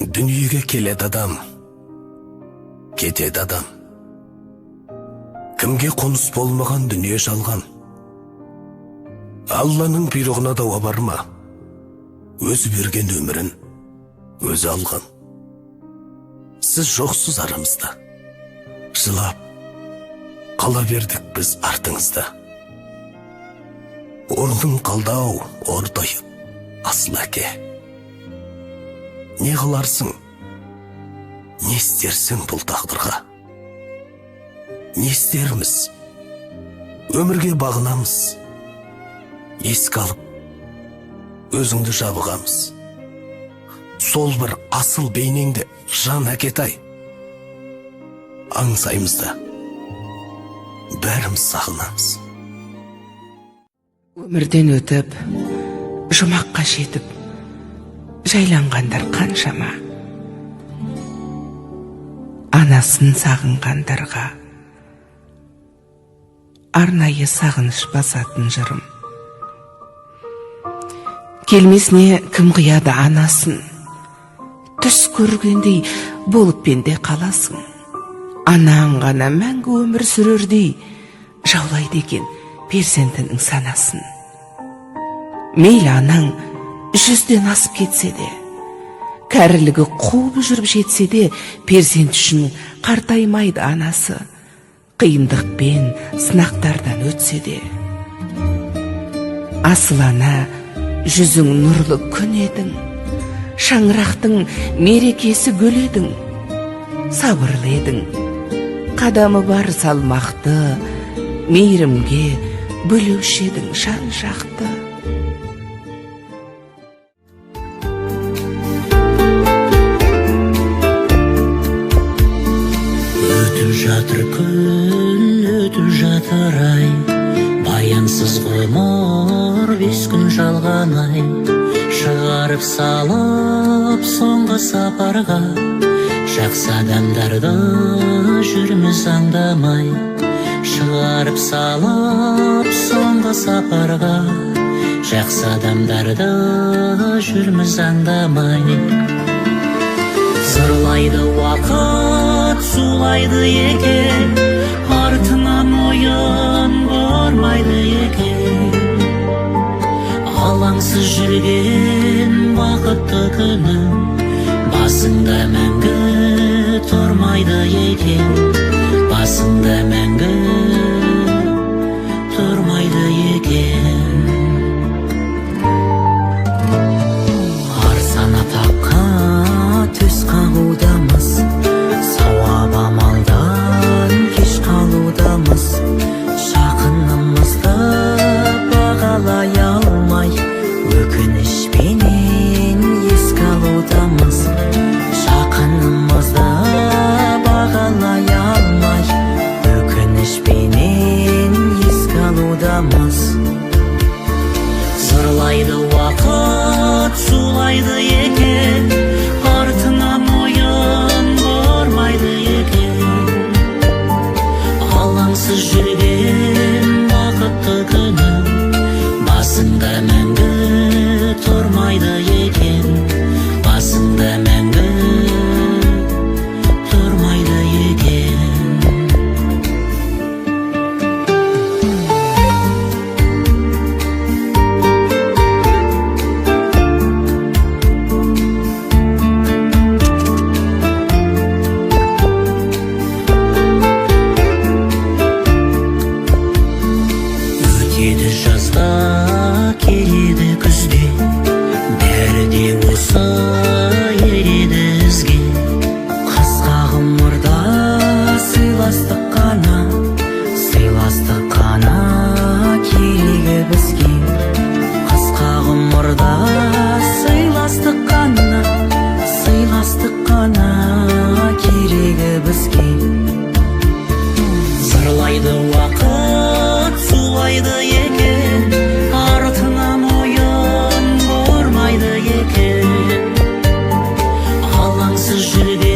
Дүниеге келеді адам, кетеді адам. Кімге қоныс болмаған дүние жалған. Алланың бұйрығына дауа бар ма? Өзі берген өмірін өзі алған. Сіз жоқсыз арамызда, жылап қала бердік біз артыңызда. Орның қалдау, ордайып, асыл әке. Не қыларсың, не істерсің бұл тағдырға? Не істерміз, өмірге бағынамыз, еске алып, өзіңді жабығамыз. Сол бір асыл бейнеңді жан әкетай, аңсаймыз да, бәріміз сағынамыз. Өмірден өтіп, жұмаққа жетіп, жайланғандар қаншама. Анасын сағынғандарға арнайы сағыныш басатын жырым. Келмесіне кім қияды анасын, түс көргендей болып пенде қаласың. Анаң ғана мәңгі өмір сүрердей жаулайды екен перзентінің санасын. Мейлі анаң 100-ден асып кетсе де, кәрілігі қуып жүріп жетсе де, перзент үшін қартаймайды анасы, қиындықпен сынақтардан өтсе де. Асыл ана, жүзің нұрлы күн едің, шаңырақтың мерекесі гүл едің. Сабырлы едің, қадамы бар салмақты, мейірімге бөлеуші едің жан жақты. Өтіп жатыр күн, өтіп жатыр ай, баянсыз ғұмыр 5 күн жалған ай. Шығарып салып соңғы сапарға, жақсы адамдарды жүрміз аңдамай. Шығарып салып соңғы сапарға, жақсы адамдарды жүрміз аңдамай. Зырлайды уақыт, сулайды екен, артынан ойын бармайды екен. Алаңсыз жүрген бақытты күнім, басыңда мәңгі тұрмайды екен. Басыңда мәңгі тұрмайды екен. Арсана таққа төс қағудамыз, сауап амалдан кеш қалудамыз. Жақынымызды бағалай алмай, өкінішпенен еске алудамыз. Жақынымызды бағалай алмай, өкінішпенен еске алудамыз. Зырлайды уақыт, сулайды екен, артынан ойын бармайды екен. Алаңсыз жүрген бақытты күнім, басыңда мәңгі тұрмайды екен. Басыңда мәңгі тұрмайды екен. Өтеді жазда, келеді күзде, бәрі де осы ереді ізге. Қысқа ғұмырда сыйластық қана, сыйластық қана керегі бізге. Қысқа ғұмырда сыйластық қана, сыйластық қана керегі бізге. Зырлайды уақыт, сулайды екен, артынан ойын бармайды екен. Алаңсыз жүрген